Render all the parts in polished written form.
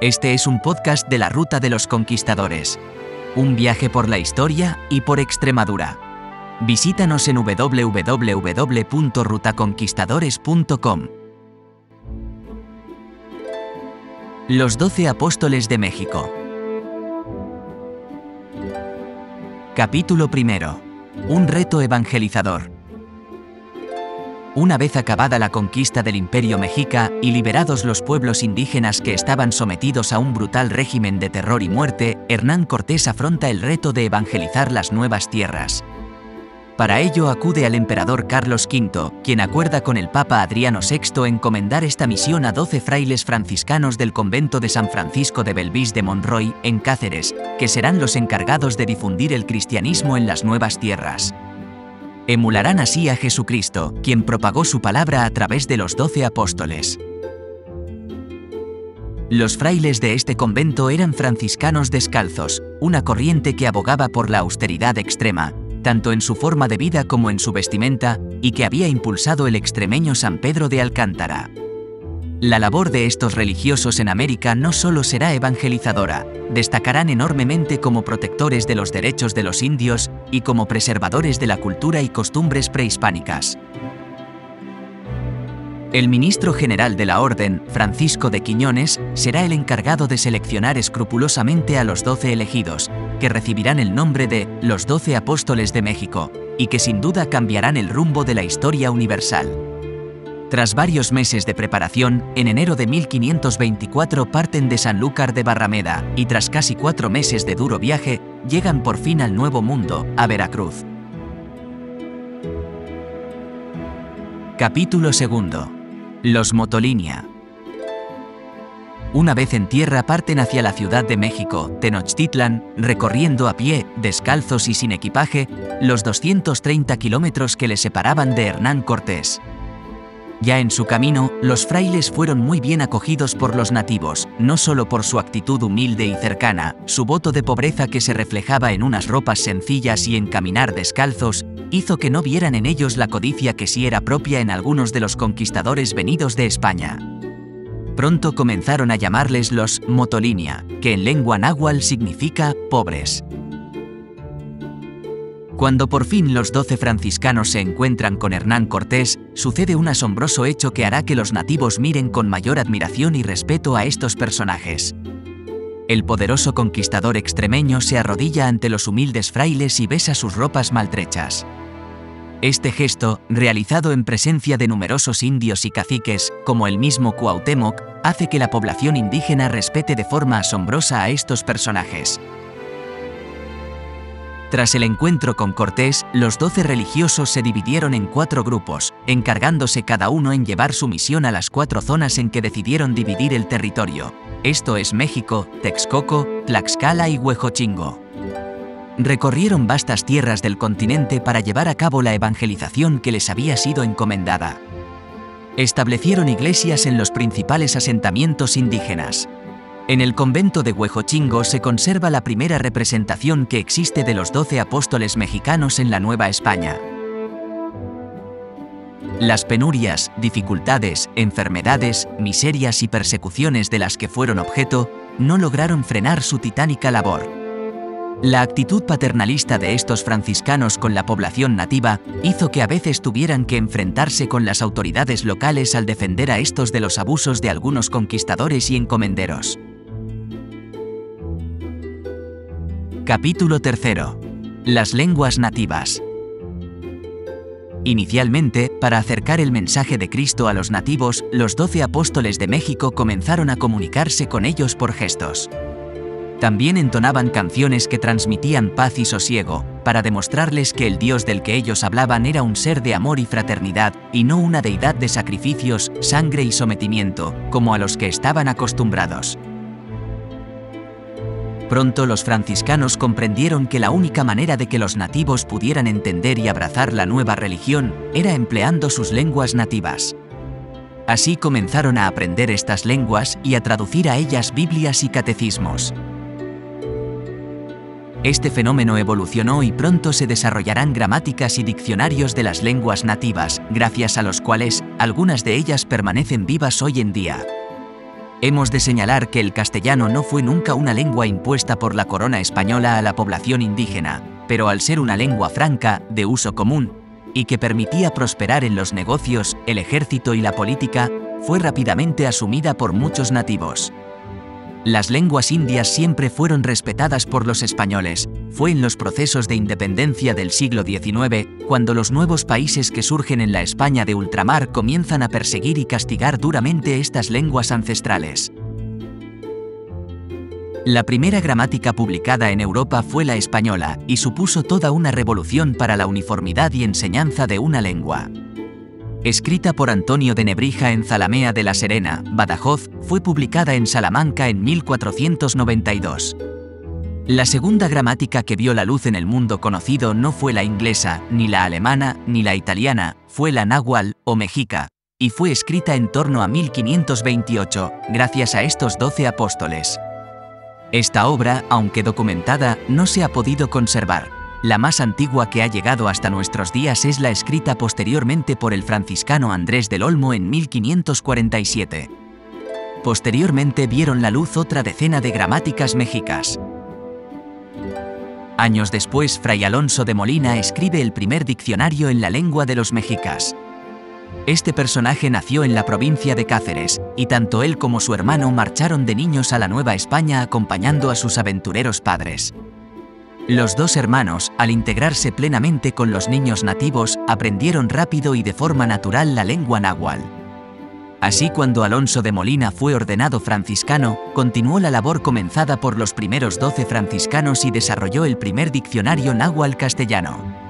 Este es un podcast de la Ruta de los Conquistadores. Un viaje por la historia y por Extremadura. Visítanos en www.rutaconquistadores.com. Los 12 Apóstoles de México. Capítulo 1. Un reto evangelizador. Una vez acabada la conquista del Imperio Mexica y liberados los pueblos indígenas que estaban sometidos a un brutal régimen de terror y muerte, Hernán Cortés afronta el reto de evangelizar las nuevas tierras. Para ello acude al emperador Carlos V, quien acuerda con el Papa Adriano VI encomendar esta misión a 12 frailes franciscanos del convento de San Francisco de Belvis de Monroy, en Cáceres, que serán los encargados de difundir el cristianismo en las nuevas tierras. Emularán así a Jesucristo, quien propagó su palabra a través de los 12 apóstoles. Los frailes de este convento eran franciscanos descalzos, una corriente que abogaba por la austeridad extrema, tanto en su forma de vida como en su vestimenta, y que había impulsado el extremeño San Pedro de Alcántara. La labor de estos religiosos en América no solo será evangelizadora, destacarán enormemente como protectores de los derechos de los indios y como preservadores de la cultura y costumbres prehispánicas. El ministro general de la Orden, Francisco de Quiñones, será el encargado de seleccionar escrupulosamente a los 12 elegidos, que recibirán el nombre de los 12 Apóstoles de México, y que sin duda cambiarán el rumbo de la historia universal. Tras varios meses de preparación, en enero de 1524 parten de Sanlúcar de Barrameda, y tras casi 4 meses de duro viaje, llegan por fin al Nuevo Mundo, a Veracruz. Capítulo 2. Los Motolinia. Una vez en tierra parten hacia la Ciudad de México, Tenochtitlan, recorriendo a pie, descalzos y sin equipaje, los 230 kilómetros que les separaban de Hernán Cortés. Ya en su camino, los frailes fueron muy bien acogidos por los nativos, no solo por su actitud humilde y cercana, su voto de pobreza que se reflejaba en unas ropas sencillas y en caminar descalzos, hizo que no vieran en ellos la codicia que sí era propia en algunos de los conquistadores venidos de España. Pronto comenzaron a llamarles los Motolinia, que en lengua náhuatl significa pobres. Cuando por fin los 12 franciscanos se encuentran con Hernán Cortés, sucede un asombroso hecho que hará que los nativos miren con mayor admiración y respeto a estos personajes. El poderoso conquistador extremeño se arrodilla ante los humildes frailes y besa sus ropas maltrechas. Este gesto, realizado en presencia de numerosos indios y caciques, como el mismo Cuauhtémoc, hace que la población indígena respete de forma asombrosa a estos personajes. Tras el encuentro con Cortés, los 12 religiosos se dividieron en 4 grupos, encargándose cada uno en llevar su misión a las 4 zonas en que decidieron dividir el territorio. Esto es México, Texcoco, Tlaxcala y Huejotzingo. Recorrieron vastas tierras del continente para llevar a cabo la evangelización que les había sido encomendada. Establecieron iglesias en los principales asentamientos indígenas. En el convento de Huejotzingo se conserva la primera representación que existe de los 12 apóstoles mexicanos en la Nueva España. Las penurias, dificultades, enfermedades, miserias y persecuciones de las que fueron objeto, no lograron frenar su titánica labor. La actitud paternalista de estos franciscanos con la población nativa hizo que a veces tuvieran que enfrentarse con las autoridades locales al defender a estos de los abusos de algunos conquistadores y encomenderos. Capítulo 3. Las lenguas nativas. Inicialmente, para acercar el mensaje de Cristo a los nativos, los 12 apóstoles de México comenzaron a comunicarse con ellos por gestos. También entonaban canciones que transmitían paz y sosiego, para demostrarles que el Dios del que ellos hablaban era un ser de amor y fraternidad, y no una deidad de sacrificios, sangre y sometimiento, como a los que estaban acostumbrados. Pronto los franciscanos comprendieron que la única manera de que los nativos pudieran entender y abrazar la nueva religión era empleando sus lenguas nativas. Así comenzaron a aprender estas lenguas y a traducir a ellas Biblias y catecismos. Este fenómeno evolucionó y pronto se desarrollarán gramáticas y diccionarios de las lenguas nativas, gracias a los cuales, algunas de ellas permanecen vivas hoy en día. Hemos de señalar que el castellano no fue nunca una lengua impuesta por la corona española a la población indígena, pero al ser una lengua franca, de uso común, y que permitía prosperar en los negocios, el ejército y la política, fue rápidamente asumida por muchos nativos. Las lenguas indias siempre fueron respetadas por los españoles. Fue en los procesos de independencia del siglo XIX, cuando los nuevos países que surgen en la España de ultramar comienzan a perseguir y castigar duramente estas lenguas ancestrales. La primera gramática publicada en Europa fue la española, y supuso toda una revolución para la uniformidad y enseñanza de una lengua. Escrita por Antonio de Nebrija en Zalamea de la Serena, Badajoz, fue publicada en Salamanca en 1492. La segunda gramática que vio la luz en el mundo conocido no fue la inglesa, ni la alemana, ni la italiana, fue la náhuatl o mexica, y fue escrita en torno a 1528, gracias a estos 12 apóstoles. Esta obra, aunque documentada, no se ha podido conservar. La más antigua que ha llegado hasta nuestros días es la escrita posteriormente por el franciscano Andrés del Olmo en 1547. Posteriormente vieron la luz otra decena de gramáticas mexicas. Años después, Fray Alonso de Molina escribe el primer diccionario en la lengua de los mexicas. Este personaje nació en la provincia de Cáceres, y tanto él como su hermano marcharon de niños a la Nueva España acompañando a sus aventureros padres. Los dos hermanos, al integrarse plenamente con los niños nativos, aprendieron rápido y de forma natural la lengua náhuatl. Así, cuando Alonso de Molina fue ordenado franciscano, continuó la labor comenzada por los primeros 12 franciscanos y desarrolló el primer diccionario náhuatl castellano.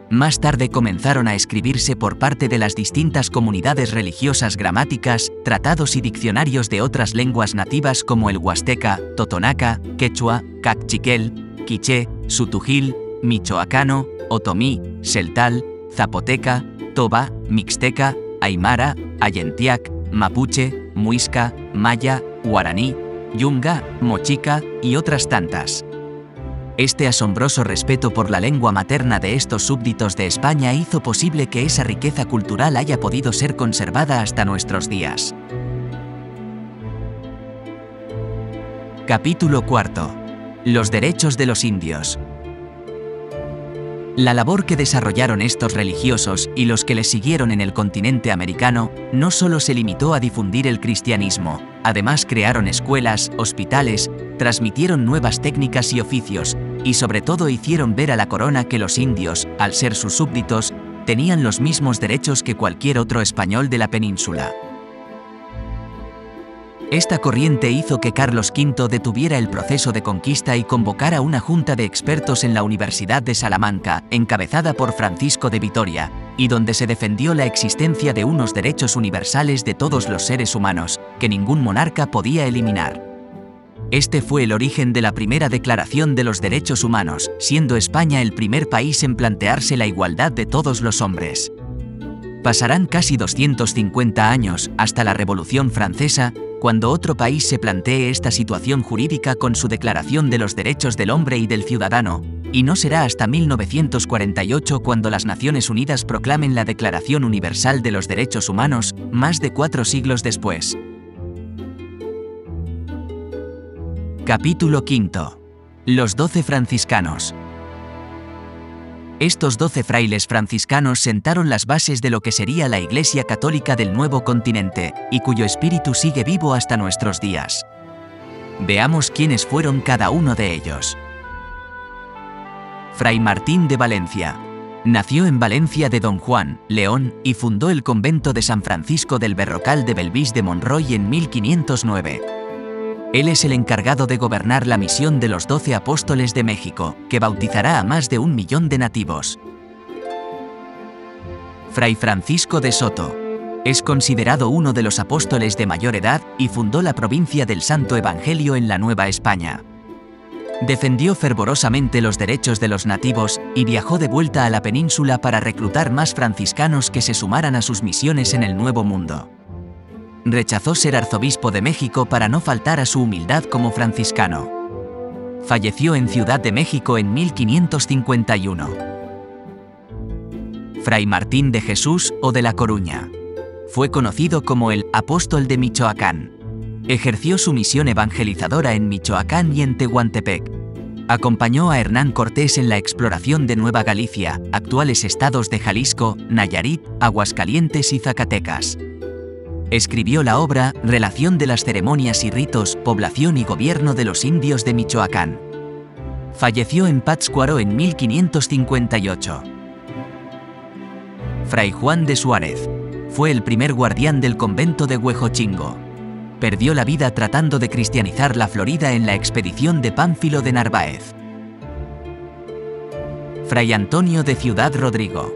Más tarde comenzaron a escribirse por parte de las distintas comunidades religiosas gramáticas, tratados y diccionarios de otras lenguas nativas como el huasteca, totonaca, quechua, cachiquel, quiché, sutujil, michoacano, otomí, xeltal, zapoteca, toba, mixteca, aymara, ayentiac, mapuche, muisca, maya, guaraní, yunga, mochica y otras tantas. Este asombroso respeto por la lengua materna de estos súbditos de España hizo posible que esa riqueza cultural haya podido ser conservada hasta nuestros días. Capítulo cuarto. Los derechos de los indios. La labor que desarrollaron estos religiosos y los que les siguieron en el continente americano no solo se limitó a difundir el cristianismo, además crearon escuelas, hospitales, transmitieron nuevas técnicas y oficios, y sobre todo hicieron ver a la corona que los indios, al ser sus súbditos, tenían los mismos derechos que cualquier otro español de la península. Esta corriente hizo que Carlos V detuviera el proceso de conquista y convocara una junta de expertos en la Universidad de Salamanca, encabezada por Francisco de Vitoria, y donde se defendió la existencia de unos derechos universales de todos los seres humanos, que ningún monarca podía eliminar. Este fue el origen de la primera Declaración de los Derechos Humanos, siendo España el primer país en plantearse la igualdad de todos los hombres. Pasarán casi 250 años, hasta la Revolución Francesa, cuando otro país se plantee esta situación jurídica con su Declaración de los Derechos del Hombre y del Ciudadano, y no será hasta 1948 cuando las Naciones Unidas proclamen la Declaración Universal de los Derechos Humanos, más de 4 siglos después. Capítulo V. Los 12 franciscanos. Estos 12 frailes franciscanos sentaron las bases de lo que sería la Iglesia Católica del Nuevo Continente, y cuyo espíritu sigue vivo hasta nuestros días. Veamos quiénes fueron cada uno de ellos. Fray Martín de Valencia. Nació en Valencia de Don Juan, León, y fundó el convento de San Francisco del Berrocal de Belvís de Monroy en 1509. Él es el encargado de gobernar la misión de los 12 apóstoles de México, que bautizará a más de 1 millón de nativos. Fray Francisco de Soto. Es considerado uno de los apóstoles de mayor edad y fundó la provincia del Santo Evangelio en la Nueva España. Defendió fervorosamente los derechos de los nativos y viajó de vuelta a la península para reclutar más franciscanos que se sumaran a sus misiones en el Nuevo Mundo. Rechazó ser arzobispo de México para no faltar a su humildad como franciscano. Falleció en Ciudad de México en 1551. Fray Martín de Jesús o de La Coruña. Fue conocido como el Apóstol de Michoacán. Ejerció su misión evangelizadora en Michoacán y en Tehuantepec. Acompañó a Hernán Cortés en la exploración de Nueva Galicia, actuales estados de Jalisco, Nayarit, Aguascalientes y Zacatecas. Escribió la obra Relación de las ceremonias y ritos, población y gobierno de los indios de Michoacán. Falleció en Pátzcuaro en 1558. Fray Juan de Suárez. Fue el primer guardián del convento de Huejotzingo. Perdió la vida tratando de cristianizar la Florida en la expedición de Pánfilo de Narváez. Fray Antonio de Ciudad Rodrigo.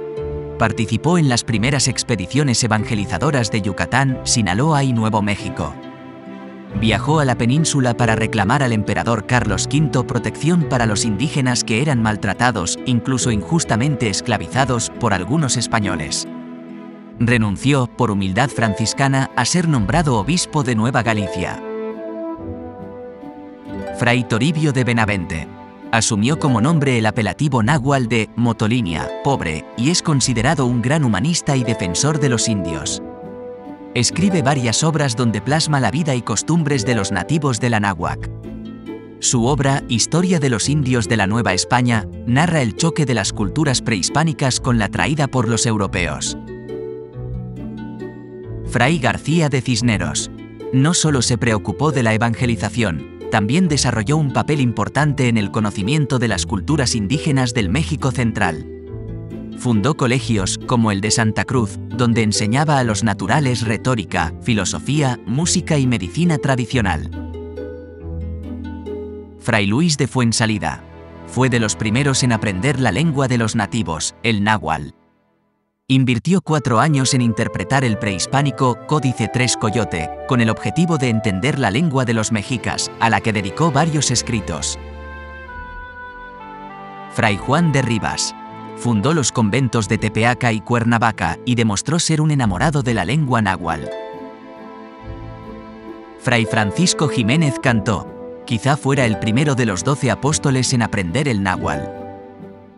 Participó en las primeras expediciones evangelizadoras de Yucatán, Sinaloa y Nuevo México. Viajó a la península para reclamar al emperador Carlos V protección para los indígenas que eran maltratados, incluso injustamente esclavizados, por algunos españoles. Renunció, por humildad franciscana, a ser nombrado obispo de Nueva Galicia. Fray Toribio de Benavente. Asumió como nombre el apelativo náhuatl de Motolinia, pobre, y es considerado un gran humanista y defensor de los indios. Escribe varias obras donde plasma la vida y costumbres de los nativos de la náhuatl. Su obra, Historia de los indios de la Nueva España, narra el choque de las culturas prehispánicas con la traída por los europeos. Fray García de Cisneros. No solo se preocupó de la evangelización, también desarrolló un papel importante en el conocimiento de las culturas indígenas del México central. Fundó colegios, como el de Santa Cruz, donde enseñaba a los naturales retórica, filosofía, música y medicina tradicional. Fray Luis de Fuensalida. Fue de los primeros en aprender la lengua de los nativos, el náhuatl. Invirtió 4 años en interpretar el prehispánico Códice Tres Coyote, con el objetivo de entender la lengua de los mexicas, a la que dedicó varios escritos. Fray Juan de Rivas. Fundó los conventos de Tepeaca y Cuernavaca y demostró ser un enamorado de la lengua náhuatl. Fray Francisco Jiménez Cantó. Quizá fuera el primero de los 12 apóstoles en aprender el náhuatl.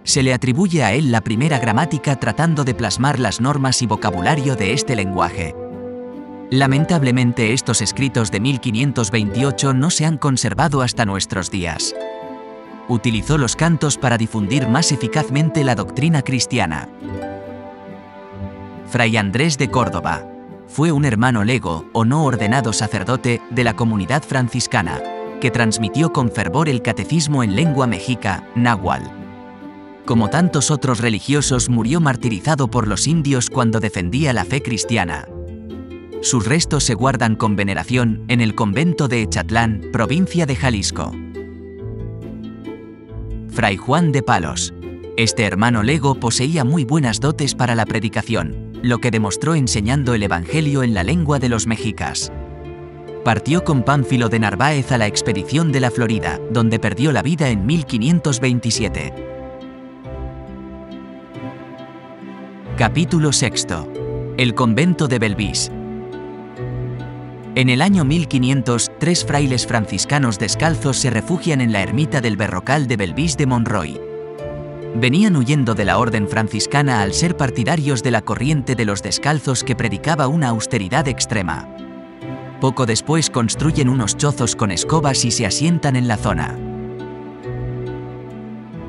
Se le atribuye a él la primera gramática tratando de plasmar las normas y vocabulario de este lenguaje. Lamentablemente estos escritos de 1528 no se han conservado hasta nuestros días. Utilizó los cantos para difundir más eficazmente la doctrina cristiana. Fray Andrés de Córdoba. Fue un hermano lego, o no ordenado sacerdote, de la comunidad franciscana, que transmitió con fervor el catecismo en lengua mexica, náhuatl. Como tantos otros religiosos, murió martirizado por los indios cuando defendía la fe cristiana. Sus restos se guardan con veneración en el convento de Echatlán, provincia de Jalisco. Fray Juan de Palos. Este hermano lego poseía muy buenas dotes para la predicación, lo que demostró enseñando el evangelio en la lengua de los mexicas. Partió con Pánfilo de Narváez a la expedición de la Florida, donde perdió la vida en 1527. Capítulo 6. El convento de Belvís. En el año 1500, 3 frailes franciscanos descalzos se refugian en la ermita del Berrocal de Belvís de Monroy. Venían huyendo de la orden franciscana al ser partidarios de la corriente de los descalzos que predicaba una austeridad extrema. Poco después construyen unos chozos con escobas y se asientan en la zona.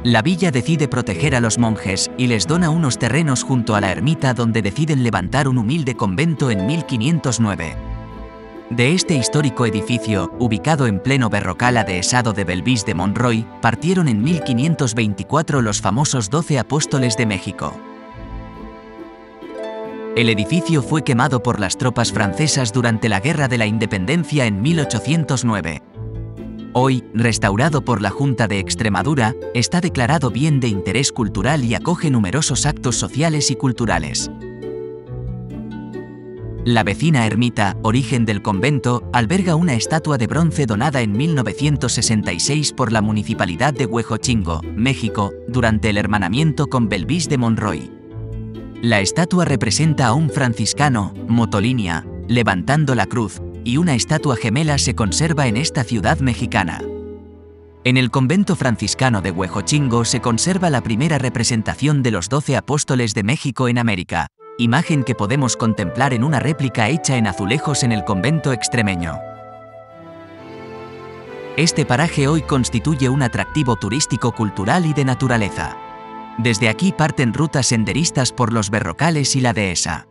La villa decide proteger a los monjes y les dona unos terrenos junto a la ermita donde deciden levantar un humilde convento en 1509. De este histórico edificio, ubicado en pleno Berrocal adhesado de Belvís de Monroy, partieron en 1524 los famosos 12 apóstoles de México. El edificio fue quemado por las tropas francesas durante la Guerra de la Independencia en 1809. Hoy, restaurado por la Junta de Extremadura, está declarado bien de interés cultural y acoge numerosos actos sociales y culturales. La vecina ermita, origen del convento, alberga una estatua de bronce donada en 1966 por la Municipalidad de Huejotzingo, México, durante el hermanamiento con Belvís de Monroy. La estatua representa a un franciscano, Motolinia, levantando la cruz, y una estatua gemela se conserva en esta ciudad mexicana. En el convento franciscano de Huejotzingo se conserva la primera representación de los 12 apóstoles de México en América, imagen que podemos contemplar en una réplica hecha en azulejos en el convento extremeño. Este paraje hoy constituye un atractivo turístico cultural y de naturaleza. Desde aquí parten rutas senderistas por los Berrocales y la Dehesa.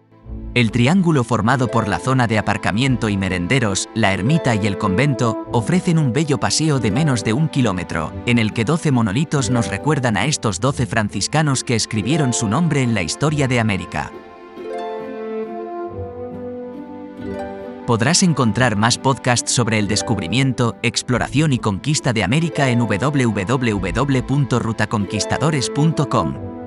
El triángulo formado por la zona de aparcamiento y merenderos, la ermita y el convento, ofrecen un bello paseo de menos de 1 kilómetro, en el que 12 monolitos nos recuerdan a estos 12 franciscanos que escribieron su nombre en la historia de América. Podrás encontrar más podcasts sobre el descubrimiento, exploración y conquista de América en www.rutaconquistadores.com.